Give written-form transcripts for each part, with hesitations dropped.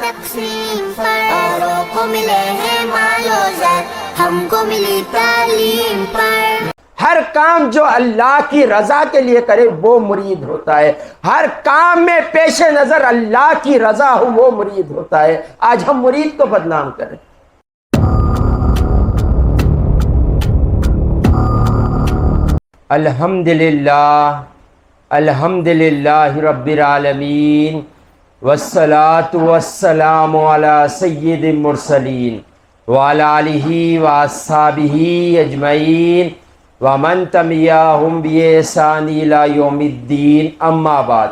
تقسیم پر، اوروں کو ملے ہیں مال و زر، ہم کو ملی تعلیم پر۔ ہر کام جو اللہ کی رضا کے لیے کرے وہ مرید ہوتا ہے، ہر کام میں پیش نظر اللہ کی رضا ہو وہ مرید ہوتا ہے۔ آج ہم مرید کو بدنام کریں۔ الحمدللہ الحمدللہ رب العالمین، والصلاة والسلام علی سید المرسلین وعلی آلہ واصحابہ اجمعین ومن تبعہم بإحسان الی یوم الدین، اما بعد۔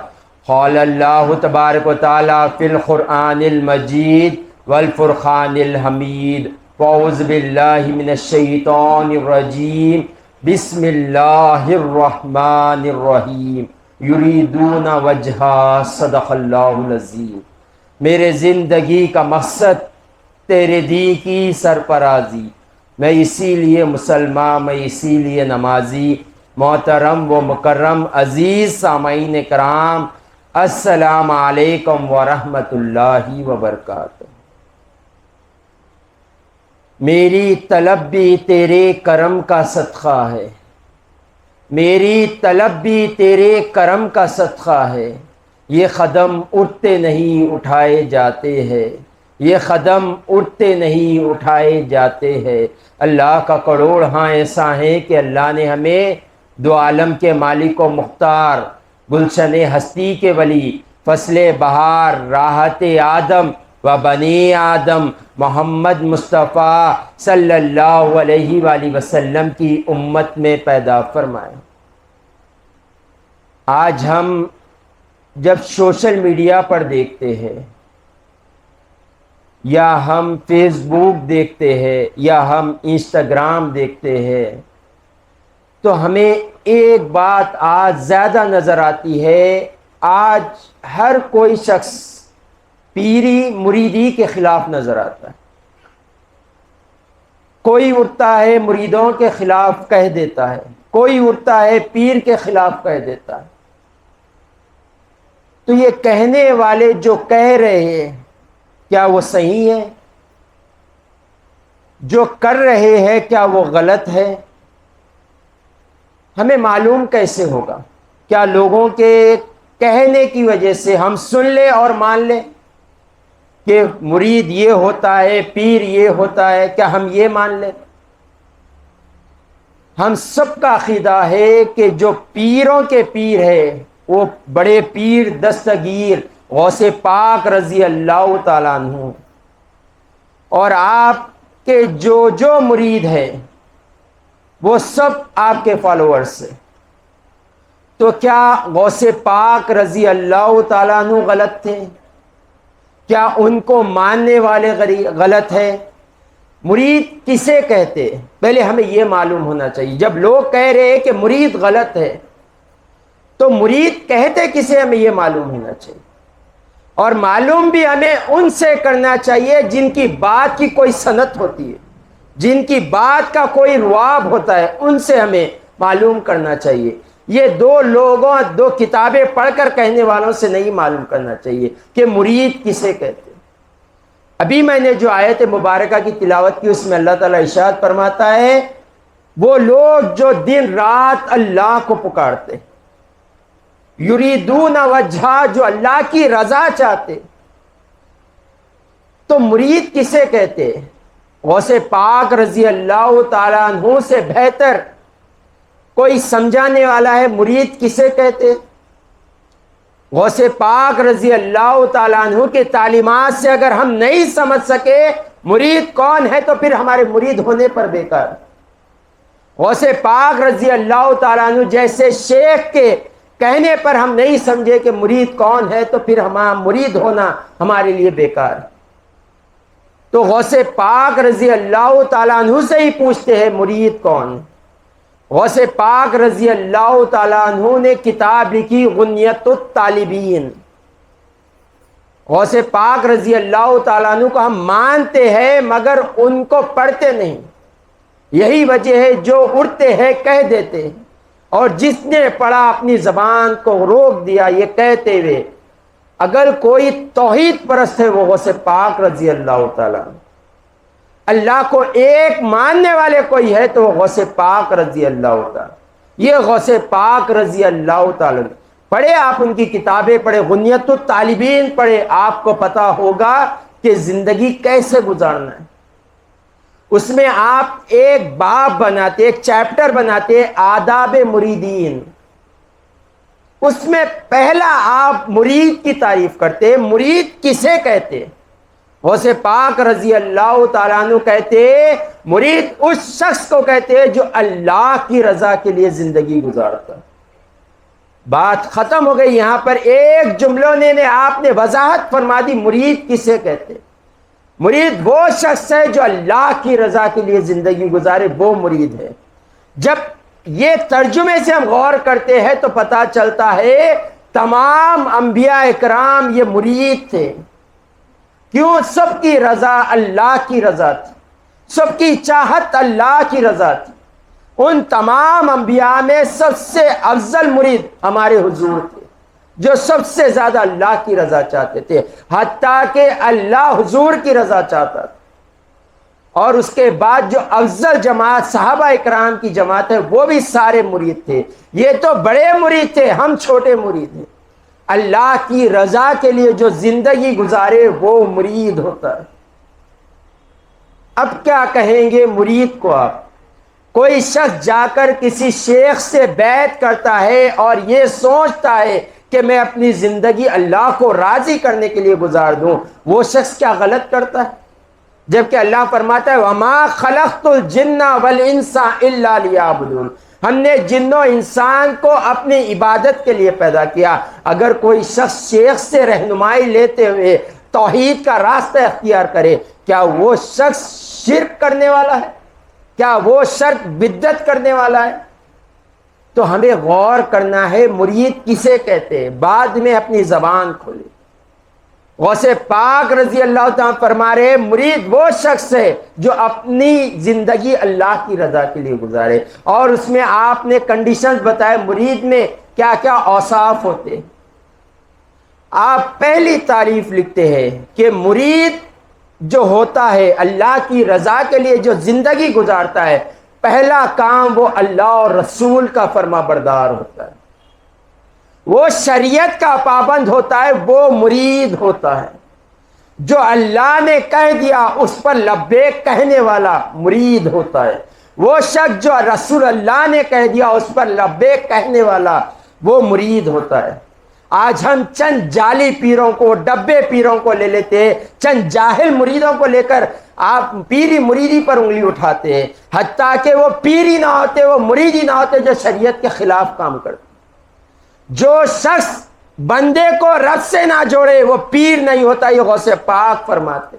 قال اللہ تبارک و تعالی فی القرآن المجید والفرقان الحمید، واعوذ باللہ من الشیطان الرجیم، بسم اللہ الرحمن الرحیم، یریدون وجہ، صدق اللہ العظیم۔ میرے زندگی کا مقصد تیرے دی کی سرفرازی، میں اسی لیے مسلمان، میں اسی لیے نمازی۔ محترم و مکرم عزیز سامعین کرام، السلام علیکم ورحمۃ اللہ وبرکاتہ۔ میری طلب بھی تیرے کرم کا صدقہ ہے، میری طلب بھی تیرے کرم کا صدقہ ہے۔ یہ قدم اٹھتے نہیں اٹھائے جاتے ہیں، یہ قدم اٹھتے نہیں اٹھائے جاتے ہیں۔ اللہ کا کروڑ ہاں ایسا ہے کہ اللہ نے ہمیں دو عالم کے مالک و مختار، گلشن ہستی کے ولی، فصل بہار، راحت آدم و بنی آدم، محمد مصطفیٰ صلی اللہ علیہ وآلہ وسلم کی امت میں پیدا فرمائے۔ آج ہم جب سوشل میڈیا پر دیکھتے ہیں، یا ہم فیس بک دیکھتے ہیں، یا ہم انسٹاگرام دیکھتے ہیں، تو ہمیں ایک بات آج زیادہ نظر آتی ہے۔ آج ہر کوئی شخص پیری مریدی کے خلاف نظر آتا ہے۔ کوئی اٹھتا ہے مریدوں کے خلاف کہہ دیتا ہے، کوئی اٹھتا ہے پیر کے خلاف کہہ دیتا ہے۔ تو یہ کہنے والے جو کہہ رہے ہیں، کیا وہ صحیح ہے؟ جو کر رہے ہیں کیا وہ غلط ہے؟ ہمیں معلوم کیسے ہوگا؟ کیا لوگوں کے کہنے کی وجہ سے ہم سن لیں اور مان لیں کہ مرید یہ ہوتا ہے، پیر یہ ہوتا ہے، کیا ہم یہ مان لیں؟ ہم سب کا عقیدہ ہے کہ جو پیروں کے پیر ہے وہ بڑے پیر دستگیر غوث پاک رضی اللہ تعالیٰ عنہ، اور آپ کے جو مرید ہیں وہ سب آپ کے فالوورز ہیں۔ تو کیا غوث پاک رضی اللہ تعالیٰ عنہ غلط تھے؟ کیا ان کو ماننے والے غلط ہیں؟ مرید کسے کہتے؟ پہلے ہمیں یہ معلوم ہونا چاہیے۔ جب لوگ کہہ رہے ہیں کہ مرید غلط ہے تو مرید کہتے کسے، ہمیں یہ معلوم ہونا چاہیے۔ اور معلوم بھی ہمیں ان سے کرنا چاہیے جن کی بات کی کوئی سند ہوتی ہے، جن کی بات کا کوئی رواب ہوتا ہے، ان سے ہمیں معلوم کرنا چاہیے۔ یہ دو کتابیں پڑھ کر کہنے والوں سے نہیں معلوم کرنا چاہیے کہ مرید کسے کہتے۔ ابھی میں نے جو آیت مبارکہ کی تلاوت کی، اس میں اللہ تعالیٰ ارشاد فرماتا ہے، وہ لوگ جو دن رات اللہ کو پکارتے، یریدون وجہ، جو اللہ کی رضا چاہتے۔ تو مرید کسے کہتے؟ غوث پاک رضی اللہ تعالیٰ عنہ سے بہتر کوئی سمجھانے والا ہے مرید کسے کہتے؟ غوث پاک رضی اللہ تعالیٰ عنہ کی تعلیمات سے اگر ہم نہیں سمجھ سکے مرید کون ہے تو پھر ہمارے مرید ہونے پر بیکار۔ غوث پاک رضی اللہ تعالیٰ عنہ جیسے شیخ کے کہنے پر ہم نہیں سمجھے کہ مرید کون ہے تو پھر ہمارا مرید ہونا ہمارے لیے بیکار۔ تو غوث پاک رضی اللہ تعالیٰ عنہ سے ہی پوچھتے ہیں مرید کون؟ غوث پاک رضی اللہ تعالیٰ عنہ نے کتاب لکھی غنیت الطالبین۔ غوث پاک رضی اللہ تعالیٰ عنہ کو ہم مانتے ہیں مگر ان کو پڑھتے نہیں۔ یہی وجہ ہے جو اڑتے ہیں کہہ دیتے ہیں، اور جس نے پڑھا اپنی زبان کو روک دیا یہ کہتے ہوئے اگر کوئی توحید پرست ہے وہ غوث پاک رضی اللہ تعالیٰ عنہ، اللہ کو ایک ماننے والے کوئی ہے تو وہ غوث پاک رضی اللہ تعالیٰ، یہ غوث پاک رضی اللہ تعالیٰ عنہ۔ پڑھے آپ ان کی کتابیں پڑھے، غنیت الطالبین پڑھے، آپ کو پتا ہوگا کہ زندگی کیسے گزارنا ہے۔ اس میں آپ ایک باب بناتے، ایک چیپٹر بناتے، آداب مریدین۔ اس میں پہلا آپ مرید کی تعریف کرتے، مرید کسے کہتے؟ غوث پاک رضی اللہ تعالیٰ عنہ کہتے مرید اس شخص کو کہتے جو اللہ کی رضا کے لیے زندگی گزارتا۔ بات ختم ہو گئی یہاں پر، ایک جملوں نے آپ نے وضاحت فرما دی مرید کسے کہتے۔ مرید وہ شخص ہے جو اللہ کی رضا کے لیے زندگی گزارے، وہ مرید ہے۔ جب یہ ترجمے سے ہم غور کرتے ہیں تو پتہ چلتا ہے تمام انبیاء اکرام یہ مرید تھے۔ کیوں؟ سب کی رضا اللہ کی رضا تھی، سب کی چاہت اللہ کی رضا تھی۔ ان تمام انبیاء میں سب سے افضل مرید ہمارے حضور تھے، جو سب سے زیادہ اللہ کی رضا چاہتے تھے، حتیٰ کہ اللہ حضور کی رضا چاہتا تھا۔ اور اس کے بعد جو افضل جماعت صحابہ اکرام کی جماعت ہے وہ بھی سارے مرید تھے۔ یہ تو بڑے مرید تھے، ہم چھوٹے مرید ہیں۔ اللہ کی رضا کے لیے جو زندگی گزارے وہ مرید ہوتا ہے۔ اب کیا کہیں گے مرید کو آپ؟ کوئی شخص جا کر کسی شیخ سے بیعت کرتا ہے اور یہ سوچتا ہے کہ میں اپنی زندگی اللہ کو راضی کرنے کے لیے گزار دوں، وہ شخص کیا غلط کرتا ہے؟ جبکہ اللہ فرماتا ہے وَمَا خَلَقْتُ الْجِنَّ وَالْإِنسَ إِلَّا لِيَعْبُدُونِ، ہم نے جن و انسان کو اپنی عبادت کے لیے پیدا کیا۔ اگر کوئی شخص شیخ سے رہنمائی لیتے ہوئے توحید کا راستہ اختیار کرے، کیا وہ شخص شرک کرنے والا ہے؟ کیا وہ شرک بدعت کرنے والا ہے؟ تو ہمیں غور کرنا ہے مرید کسے کہتے ہیں، بعد میں اپنی زبان کھولے۔ غوث پاک رضی اللہ تعالیٰ فرما رہے مرید وہ شخص ہے جو اپنی زندگی اللہ کی رضا کے لیے گزارے، اور اس میں آپ نے کنڈیشنز بتائے مرید میں کیا کیا اوصاف ہوتے۔ آپ پہلی تعریف لکھتے ہیں کہ مرید جو ہوتا ہے اللہ کی رضا کے لیے جو زندگی گزارتا ہے، پہلا کام وہ اللہ اور رسول کا فرما بردار ہوتا ہے، وہ شریعت کا پابند ہوتا ہے، وہ مرید ہوتا ہے۔ جو اللہ نے کہہ دیا اس پر لبیک کہنے والا مرید ہوتا ہے۔ وہ شخص جو رسول اللہ نے کہہ دیا اس پر لبیک کہنے والا وہ مرید ہوتا ہے۔ آج ہم چند جعلی پیروں کو، ڈبے پیروں کو لے لیتے ہیں، چند جاہل مریدوں کو لے کر آپ پیری مریدی پر انگلی اٹھاتے ہیں، حتیٰ کہ وہ پیری نہ ہوتے، وہ مریدی نہ ہوتے جو شریعت کے خلاف کام کرتے۔ جو شخص بندے کو رب سے نہ جوڑے وہ پیر نہیں ہوتا، یہ غوث پاک فرماتے۔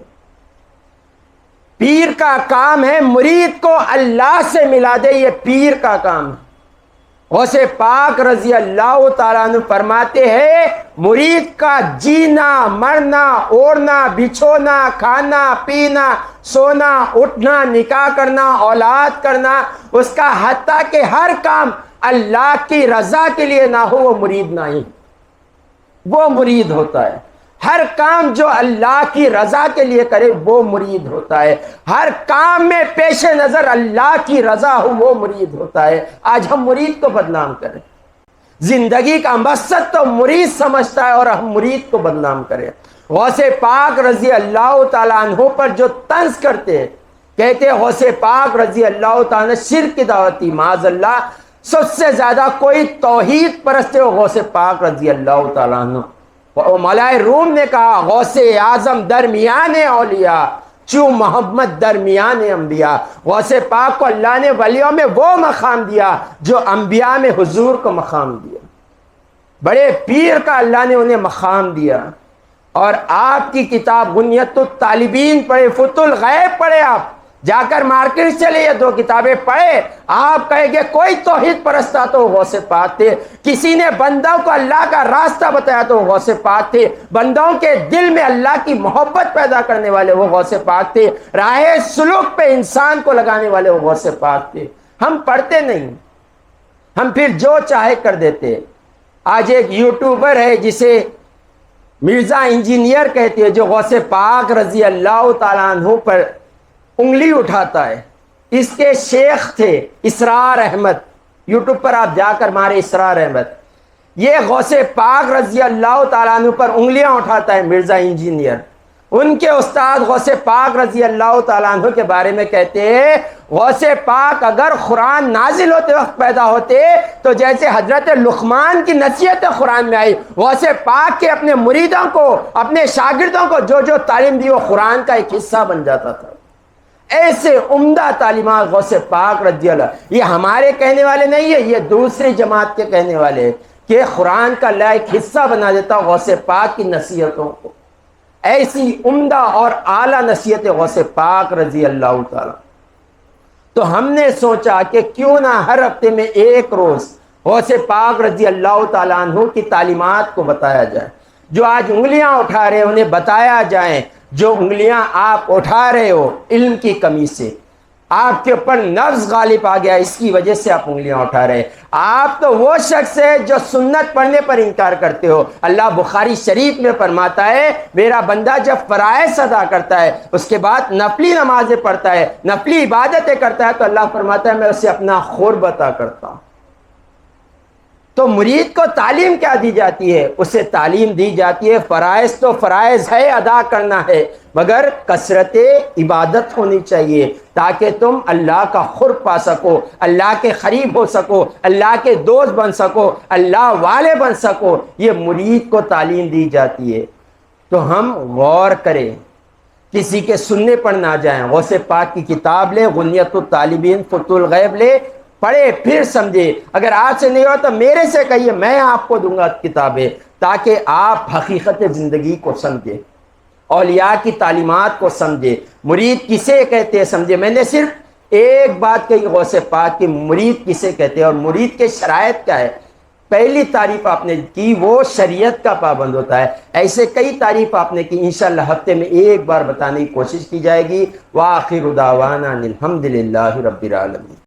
پیر کا کام ہے مرید کو اللہ سے ملا دے، یہ پیر کا کام ہے۔ غوث پاک رضی اللہ تعالیٰ عنہ فرماتے ہیں مرید کا جینا، مرنا، اوڑھنا، بچھونا، کھانا، پینا، سونا، اٹھنا، نکاح کرنا، اولاد کرنا، اس کا حتیٰ کہ ہر کام اللہ کی رضا کے لیے نہ ہو وہ مرید نہیں، وہ مرید ہوتا ہے۔ ہر کام جو اللہ کی رضا کے لیے کرے وہ مرید ہوتا ہے۔ ہر کام میں پیش نظر اللہ کی رضا ہو وہ مرید ہوتا ہے۔ آج ہم مرید کو بدنام کریں، زندگی کا مقصد تو مرید سمجھتا ہے اور ہم مرید کو بدنام کریں۔ غوث پاک رضی اللہ تعالیٰ عنہ پر جو طنز کرتے ہیں، کہتے ہیں غوث پاک رضی اللہ تعالیٰ عنہ شرک کی دعوتی، معاذ اللہ سب سے زیادہ کوئی توحید پرست ہے وہ غوث پاک رضی اللہ تعالیٰ عنہ۔ مولا روم نے کہا غوث اعظم درمیان اولیاء چوں محمد درمیان انبیاء۔ غوث پاک کو اللہ نے ولیوں میں وہ مقام دیا جو انبیاء میں حضور کو مقام دیا، بڑے پیر کا اللہ نے انہیں مقام دیا۔ اور آپ کی کتاب غنیت الطالبین پڑھے، فتح الغیب پڑھے، آپ جا کر مارکیٹ چلے یہ دو کتابیں پڑھے، آپ کہیں گے کوئی توحید پرستا تو غوث پاک تھے، کسی نے بندوں کو اللہ کا راستہ بتایا تو غوث پاک تھے، بندوں کے دل میں اللہ کی محبت پیدا کرنے والے وہ غوث پاک تھے، راہ سلوک پہ انسان کو لگانے والے وہ غوث پاک تھے۔ ہم پڑھتے نہیں، ہم پھر جو چاہے کر دیتے۔ آج ایک یوٹیوبر ہے جسے مرزا انجینئر کہتے ہیں جو غوث پاک رضی اللہ تعالیٰ عنہ پر انگلی اٹھاتا ہے. اس کے شیخ تھے اسرار احمد، یوٹیوب پر آپ جا کر مارے اسرار احمد. یہ غوث پاک رضی اللہ تعالیٰ عنہ پر انگلیاں اٹھاتا ہے مرزا انجینئر. ان کے استاد غوث پاک رضی اللہ تعالیٰ عنہ کے بارے میں کہتے ہیں غوث پاک اگر قرآن نازل ہوتے وقت پیدا ہوتے تو جیسے حضرت لقمان کی نصیحت قرآن میں آئی، غوث پاک کے اپنے مریدوں کو، اپنے شاگردوں کو جو جو تعلیم دی وہ قرآن کا ایک حصہ بن جاتا تھا. ایسے عمدہ تعلیمات غوث پاک رضی اللہ. یہ ہمارے کہنے والے نہیں ہے، یہ دوسری جماعت کے کہنے والے ہیں کہ قرآن کا اللہ ایک حصہ بنا دیتا غوث پاک کی نصیحتوں کو. ایسی عمدہ اور اعلیٰ نصیحت غوث پاک رضی اللہ تعالیٰ. تو ہم نے سوچا کہ کیوں نہ ہر ہفتے میں ایک روز غوث پاک رضی اللہ تعالیٰ عنہ کی تعلیمات کو بتایا جائے. جو آج انگلیاں اٹھا رہے انہیں بتایا جائیں. جو انگلیاں آپ اٹھا رہے ہو علم کی کمی سے، آپ کے اوپر نفس غالب آ گیا، اس کی وجہ سے آپ انگلیاں اٹھا رہے ہیں. آپ تو وہ شخص ہے جو سنت پڑھنے پر انکار کرتے ہو. اللہ بخاری شریف میں فرماتا ہے میرا بندہ جب فرائض ادا کرتا ہے اس کے بعد نفلی نمازیں پڑھتا ہے، نفلی عبادتیں کرتا ہے، تو اللہ فرماتا ہے میں اسے اپنا قرب عطا کرتا ہوں. تو مرید کو تعلیم کیا دی جاتی ہے؟ اسے تعلیم دی جاتی ہے فرائض تو فرائض ہے، ادا کرنا ہے، مگر کثرت عبادت ہونی چاہیے تاکہ تم اللہ کا قرب پا سکو، اللہ کے قریب ہو سکو، اللہ کے دوست بن سکو، اللہ والے بن سکو. یہ مرید کو تعلیم دی جاتی ہے. تو ہم غور کریں، کسی کے سننے پر نہ جائیں. غوث پاک کی کتاب لے، غنیت الطالبین فتح الغیب لے، پڑھے پھر سمجھے. اگر آپ سے نہیں ہو تو میرے سے کہیے، میں آپ کو دوں گا کتابیں تاکہ آپ حقیقت زندگی کو سمجھے، اولیاء کی تعلیمات کو سمجھے، مرید کسے کہتے ہیں سمجھے. میں نے صرف ایک بات کہی غوث پاک کی، مرید کسے کہتے ہیں اور مرید کے شرائط کیا ہے. پہلی تعریف آپ نے کی وہ شریعت کا پابند ہوتا ہے. ایسے کئی تعریف آپ نے کی، انشاءاللہ ہفتے میں ایک بار بتانے کی کوشش کی جائے گی. وآخر دعوانا الحمدللہ رب العالمین.